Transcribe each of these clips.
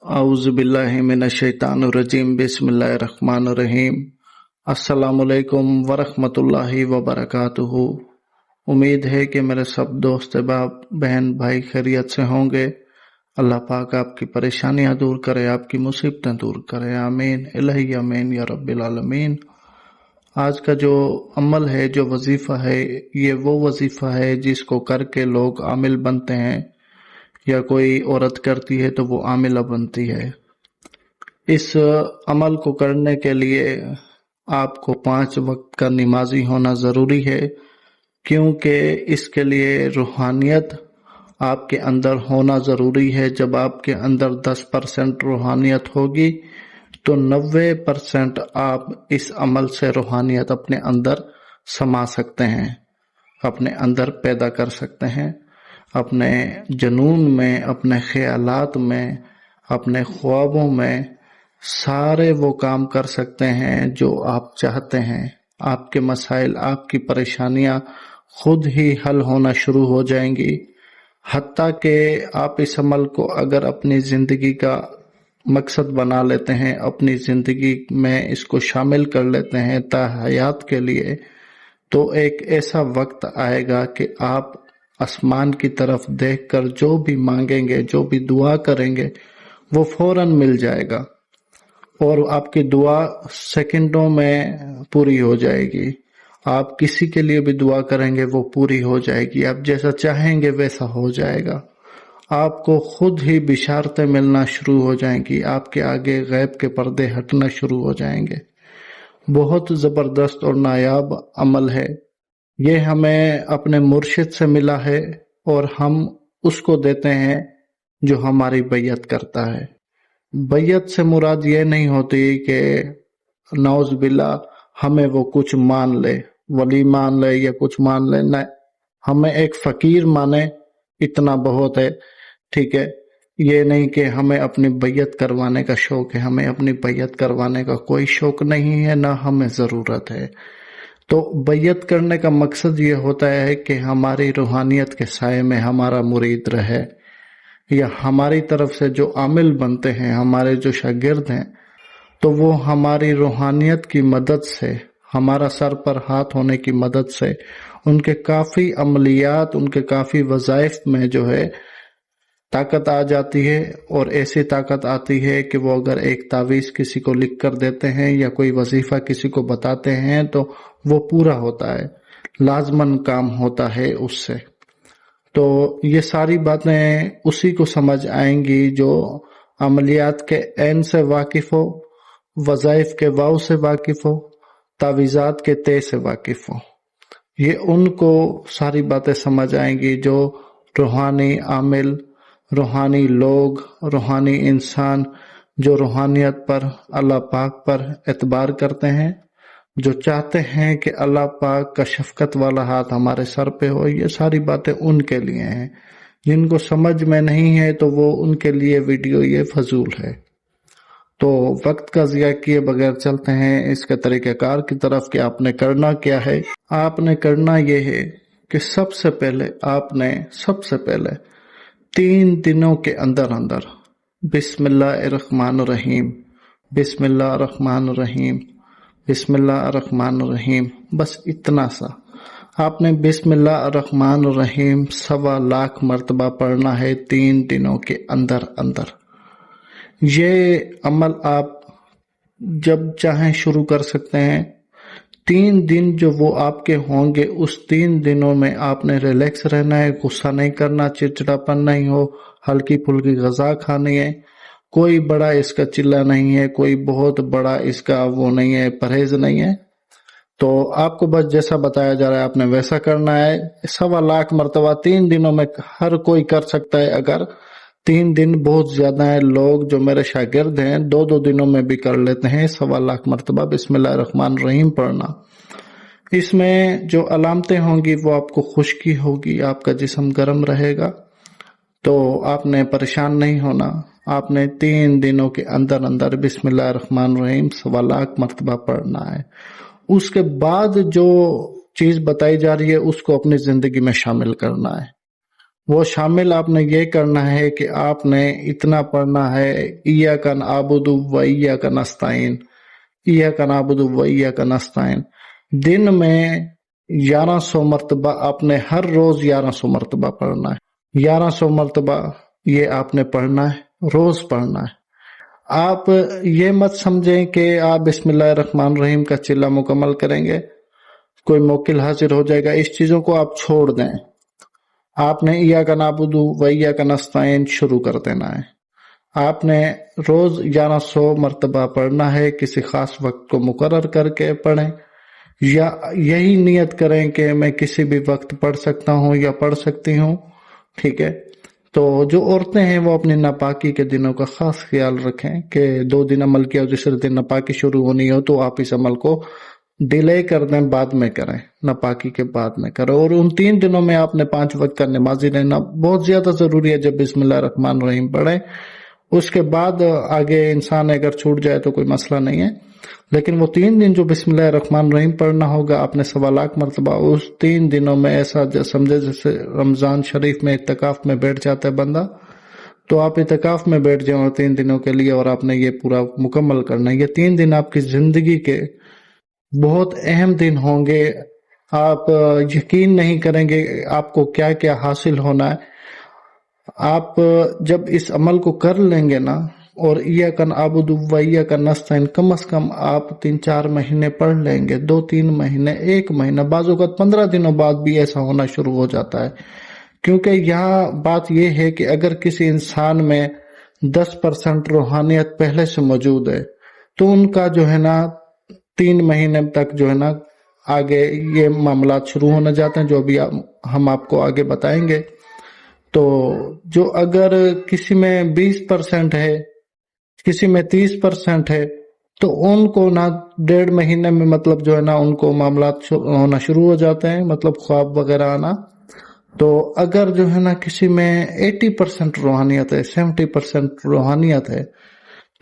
आउज़ुबिल्लाहि मिनश्शैतानिर्रजीम बिस्मिल्लाहिर्रहमानिर्रहीम। अस्सलामुअलैकुम वरहमतुल्लाहि वबरकातुहू। उम्मीद है कि मेरे सब दोस्त बाप बहन भाई खैरियत से होंगे। अल्लाह पाक आपकी परेशानियां दूर करे, आपकी मुसीबतें दूर करे, आमीन इलाही आमीन या रब्बिल आलमीन। आज का जो अमल है, जो वजीफ़ा है, ये वो वजीफ़ा है जिसको करके लोग आमिल बनते हैं, या कोई औरत करती है तो वो आमिला बनती है। इस अमल को करने के लिए आपको 5 वक्त का नमाजी होना ज़रूरी है, क्योंकि इसके लिए रूहानियत आपके अंदर होना ज़रूरी है। जब आपके अंदर 10% रूहानियत होगी तो 90% आप इस अमल से रूहानियत अपने अंदर समा सकते हैं, अपने अंदर पैदा कर सकते हैं। अपने जुनून में, अपने ख्यालात में, अपने ख्वाबों में सारे वो काम कर सकते हैं जो आप चाहते हैं। आपके मसाइल, आपकी परेशानियां खुद ही हल होना शुरू हो जाएंगी। हत्ता कि आप इस अमल को अगर अपनी ज़िंदगी का मकसद बना लेते हैं, अपनी ज़िंदगी में इसको शामिल कर लेते हैं ताहयात के लिए, तो एक ऐसा वक्त आएगा कि आप आसमान की तरफ देखकर जो भी मांगेंगे, जो भी दुआ करेंगे, वो फौरन मिल जाएगा और आपकी दुआ सेकंडों में पूरी हो जाएगी। आप किसी के लिए भी दुआ करेंगे वो पूरी हो जाएगी। आप जैसा चाहेंगे वैसा हो जाएगा। आपको खुद ही बिशारतें मिलना शुरू हो जाएंगी। आपके आगे गैब के पर्दे हटना शुरू हो जाएंगे। बहुत ज़बरदस्त और नायाब अमल है ये। हमें अपने मुर्शिद से मिला है और हम उसको देते हैं जो हमारी बैयत करता है। बैयत से मुराद ये नहीं होती कि नौज बिल्ला हमें वो कुछ मान ले, वली मान ले या कुछ मान ले, नहीं, हमें एक फकीर माने इतना बहुत है, ठीक है। ये नहीं कि हमें अपनी बैयत करवाने का शौक है, हमें अपनी बैयत करवाने का कोई शौक नहीं है, ना हमें ज़रूरत है। तो बैयत करने का मकसद ये होता है कि हमारी रूहानियत के साये में हमारा मुरीद रहे, या हमारी तरफ से जो आमिल बनते हैं, हमारे जो शागिर्द हैं, तो वो हमारी रूहानियत की मदद से, हमारा सर पर हाथ होने की मदद से, उनके काफ़ी अमलियात, उनके काफ़ी वज़ाइफ में जो है ताकत आ जाती है। और ऐसी ताकत आती है कि वो अगर एक तावीज़ किसी को लिख कर देते हैं या कोई वजीफ़ा किसी को बताते हैं तो वो पूरा होता है, लाजमन काम होता है उससे। तो ये सारी बातें उसी को समझ आएंगी जो अमलियात के ऐन से वाकिफ़ हो, वज़ाइफ के वाव से वाकिफ़ हो, तावीज़ात के ते से वाकिफ़ हो। ये उनको सारी बातें समझ आएंगी जो रूहानी आमिल, रूहानी लोग, रूहानी इंसान, जो रूहानियत पर, अल्लाह पाक पर एतबार करते हैं, जो चाहते हैं कि अल्लाह पाक का शफकत वाला हाथ हमारे सर पे हो। ये सारी बातें उनके लिए हैं। जिनको समझ में नहीं है तो वो उनके लिए वीडियो ये फजूल है। तो वक्त का ज़िया किए बगैर चलते हैं इसके तरीक़ेकार की तरफ कि आपने करना क्या है। आपने करना ये है कि सबसे पहले 3 दिनों के अंदर अंदर बिस्मिल्लाहिर्रहमानिर्रहीम, बिस्मिल्लाहिर्रहमानिर्रहीम, बिस्मिल्लाहिर्रहमानिर्रहीम, बस इतना सा आपने बिस्मिल्लाहिर्रहमानिर्रहीम 1.25 लाख मर्तबा पढ़ना है 3 दिनों के अंदर अंदर। ये अमल आप जब चाहें शुरू कर सकते हैं। 3 दिन जो वो आपके होंगे, उस 3 दिनों में आपने रिलैक्स रहना है, गुस्सा नहीं करना, चिड़चिड़ापन नहीं हो, हल्की फुल्की ग़िज़ा खानी है। कोई बड़ा इसका चिल्ला नहीं है, कोई बहुत बड़ा इसका वो नहीं है, परहेज नहीं है। तो आपको बस जैसा बताया जा रहा है आपने वैसा करना है। 1.25 लाख मरतबा 3 दिनों में हर कोई कर सकता है। अगर 3 दिन बहुत ज्यादा है, लोग जो मेरे शागिर्द हैं 2-2 दिनों में भी कर लेते हैं 1.25 लाख मरतबा बिस्मिल्लाहिर्रहमानिर्रहीम पढ़ना। इसमें जो अलामतें होंगी वो आपको खुश्की होगी, आपका जिस्म गर्म रहेगा, तो आपने परेशान नहीं होना। आपने 3 दिनों के अंदर अंदर बिस्मिल्लाहिर्रहमानिर्रहीम 1.25 लाख मरतबा पढ़ना है। उसके बाद जो चीज बताई जा रही है उसको अपनी जिंदगी में शामिल करना है। वो शामिल आपने ये करना है कि आपने इतना पढ़ना है, इय्याका नअबुदु व इय्याका नस्तईन, इय्याका नअबुदु व इय्याका नस्तईन। दिन में 1100 मरतबा आपने हर रोज 1100 मरतबा पढ़ना है। 1100 मरतबा ये आपने पढ़ना है, रोज पढ़ना है। आप ये मत समझें कि आप बिस्मिल्लाहिर्रहमानिर्रहीम का चिल्ला मुकम्मल करेंगे कोई मोकिल हाजिर हो जाएगा, इस चीजों को आप छोड़ दें। आपने इय्याका नअबुदु व इय्याका नस्तईन शुरू कर देना है। आपने रोज 1100 मरतबा पढ़ना है, किसी खास वक्त को मुकर्रर करके पढ़ें, या यही नियत करें कि मैं किसी भी वक्त पढ़ सकता हूँ या पढ़ सकती हूँ। ठीक है, तो जो औरतें हैं वो अपनी नापाकी के दिनों का खास ख्याल रखें कि 2 दिन अमल किया, दूसरे दिन नापाकी शुरू होनी हो तो आप इस अमल को डिले कर दें, बाद में करें, नापाकी के बाद में करें। और उन 3 दिनों में आपने 5 वक्त का नमाजी रहना बहुत ज्यादा जरूरी है। जब बिस्मिल्लाहिर्रहमानिर्रहीम पढ़े उसके बाद आगे इंसान अगर छूट जाए तो कोई मसला नहीं है, लेकिन वो 3 दिन जो बिस्मिल्लाहिर्रहमानिर्रहीम पढ़ना होगा आपने 1.25 लाख मरतबा, उस 3 दिनों में ऐसा समझे जैसे रमजान शरीफ में इत्तिकाफ में बैठ जाता है बंदा, तो आप इत्तिकाफ में बैठ जाओ 3 दिनों के लिए और आपने ये पूरा मुकम्मल करना है। ये 3 दिन आपकी जिंदगी के बहुत अहम दिन होंगे। आप यकीन नहीं करेंगे आपको क्या क्या हासिल होना है। आप जब इस अमल को कर लेंगे ना, और इय्याका नअबुदु व इय्याका नस्तईन कम से कम आप 3-4 महीने पढ़ लेंगे, 2-3 महीने, 1 महीना, बाज़ औक़ात 15 दिनों बाद भी ऐसा होना शुरू हो जाता है। क्योंकि यहाँ बात यह है कि अगर किसी इंसान में 10% रूहानियत पहले से मौजूद है तो उनका जो है ना 3 महीने तक जो है ना आगे ये मामलात शुरू होने जाते हैं, जो अभी हम आपको आगे बताएंगे। तो जो अगर किसी में 20% है, किसी में 30% है, तो उनको ना 1.5 महीने में मतलब जो है ना उनको मामलात होना शुरू हो जाते हैं, मतलब ख्वाब वगैरह आना। तो अगर जो है ना किसी में 80% रूहानियत है, 70% रूहानियत है,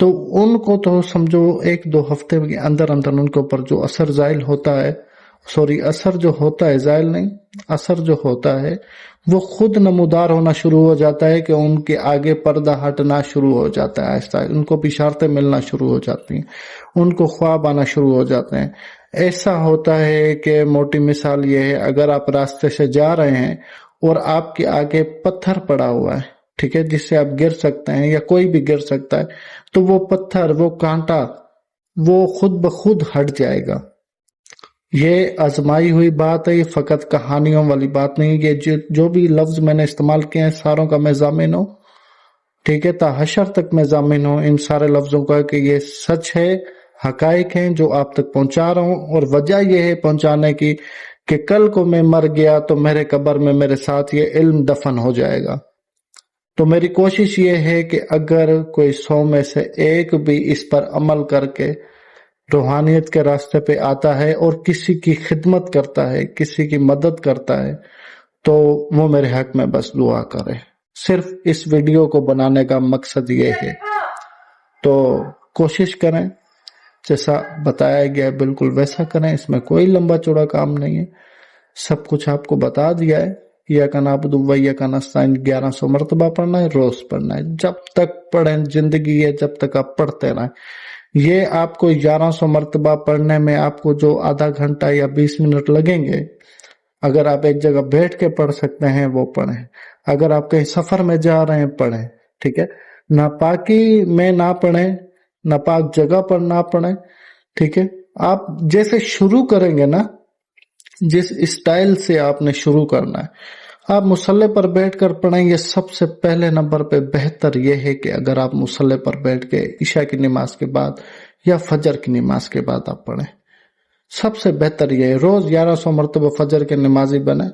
तो उनको तो समझो 1-2 हफ्ते के अंदर अंदर उनके ऊपर जो असर जाहिल होता है, असर जो होता है, जाहिल नहीं, असर जो होता है वो खुद नमूदार होना शुरू हो जाता है कि उनके आगे पर्दा हटना शुरू हो जाता है, आहिस्ता उनको बिशारतें मिलना शुरू हो जाती हैं, उनको ख्वाब आना शुरू हो जाते हैं। ऐसा होता है कि मोटी मिसाल ये है, अगर आप रास्ते से जा रहे हैं और आपके आगे पत्थर पड़ा हुआ है, ठीक है, जिससे आप गिर सकते हैं या कोई भी गिर सकता है, तो वो पत्थर, वो कांटा, वो खुद ब खुद हट जाएगा। ये आजमाई हुई बात है, ये फकत कहानियों वाली बात नहीं। ये जो भी लफ्ज मैंने इस्तेमाल किए हैं सारों का मैं जामिन हूँ, ठीक है, ताहशर तक मैं जामिन हूँ इन सारे लफ्जों का कि ये सच है, हकाइक हैं जो आप तक पहुंचा रहा हूँ। और वजह यह है पहुंचाने की कि कल को मैं मर गया तो मेरे कब्र में मेरे साथ ये इल्म दफन हो जाएगा। तो मेरी कोशिश ये है कि अगर कोई 100 में से एक भी इस पर अमल करके रूहानियत के रास्ते पे आता है और किसी की खिदमत करता है, किसी की मदद करता है, तो वो मेरे हक में बस दुआ करे। सिर्फ इस वीडियो को बनाने का मकसद ये है। तो कोशिश करें जैसा बताया गया बिल्कुल वैसा करें, इसमें कोई लंबा चौड़ा काम नहीं है, सब कुछ आपको बता दिया है। इय्याका नअबुदु व इय्याका नस्तईन 1100 मरतबा पढ़ना है, रोज पढ़ना है, जब तक पढ़ें, जिंदगी है जब तक आप पढ़ते रहें। ये आपको 1100 मरतबा पढ़ने में आपको जो आधा घंटा या 20 मिनट लगेंगे, अगर आप एक जगह बैठ के पढ़ सकते हैं वो पढ़ें, अगर आप कहीं सफर में जा रहे हैं पढ़ें, ठीक है, नापाकी में ना पढ़ें, नापाक जगह पर ना पढ़ें, ठीक है। आप जैसे शुरू करेंगे ना, जिस स्टाइल से आपने शुरू करना है, आप मुसल्ले पर बैठकर पढ़ें। ये सबसे पहले नंबर पे बेहतर ये है कि अगर आप मुसल्ले पर बैठ के इशा की नमाज के बाद या फजर की नमाज के बाद आप पढ़ें, सबसे बेहतर ये है। रोज 1100 मरतबा फजर के नमाजी बने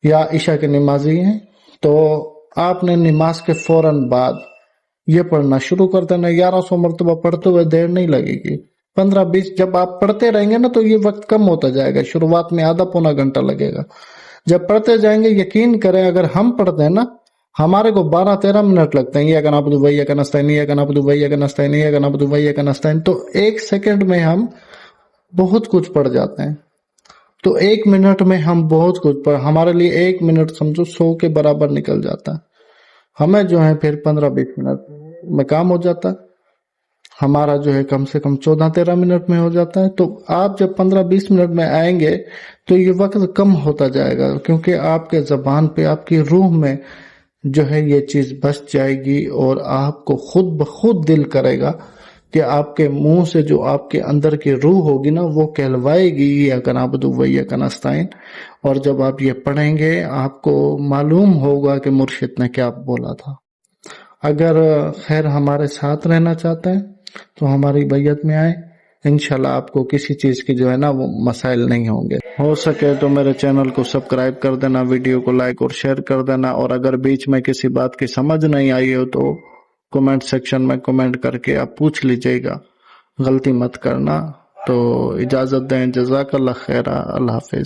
या इशा के नमाजी हैं तो आपने नमाज के फौरन बाद ये पढ़ना शुरू कर देना। 1100 मरतबा पढ़ते हुए देर नहीं लगेगी, 15-20 जब आप पढ़ते रहेंगे ना तो ये वक्त कम होता जाएगा। शुरुआत में आधा पौना घंटा लगेगा, जब पढ़ते जाएंगे यकीन करें, अगर हम पढ़ते हैं ना हमारे को 12-13 मिनट लगते हैं, इय्याका नअबुदु व इय्याका नस्तईन, इय्याका नअबुदु व इय्याका नस्तईन, इय्याका नअबुदु व इय्याका नस्तईन, तो 1 सेकंड में हम बहुत कुछ पढ़ जाते हैं। तो 1 मिनट में हम बहुत कुछ पर हमारे लिए 1 मिनट समझो 100 के बराबर निकल जाता है। हमें जो है फिर 15-20 मिनट में काम हो जाता है, हमारा जो है कम से कम 14-13 मिनट में हो जाता है। तो आप जब 15-20 मिनट में आएंगे तो ये वक्त कम होता जाएगा, क्योंकि आपके जबान पे, आपकी रूह में जो है ये चीज बस जाएगी और आपको खुद ब खुद दिल करेगा कि आपके मुंह से जो आपके अंदर की रूह होगी ना, वो कहलवाएगी इय्याका नअबुदु व इय्याका नस्तईन। और जब आप ये पढ़ेंगे आपको मालूम होगा कि मुर्शिद ने क्या बोला था। अगर खैर हमारे साथ रहना चाहते हैं तो हमारी बैयत में आए, इंशाल्लाह आपको किसी चीज की जो है ना वो मसाइल नहीं होंगे। हो सके तो मेरे चैनल को सब्सक्राइब कर देना, वीडियो को लाइक और शेयर कर देना। और अगर बीच में किसी बात की समझ नहीं आई हो तो कमेंट सेक्शन में कमेंट करके आप पूछ लीजिएगा, गलती मत करना। तो इजाजत दें, जज़ाकल्लाह खैरा, अल्लाह हाफिज।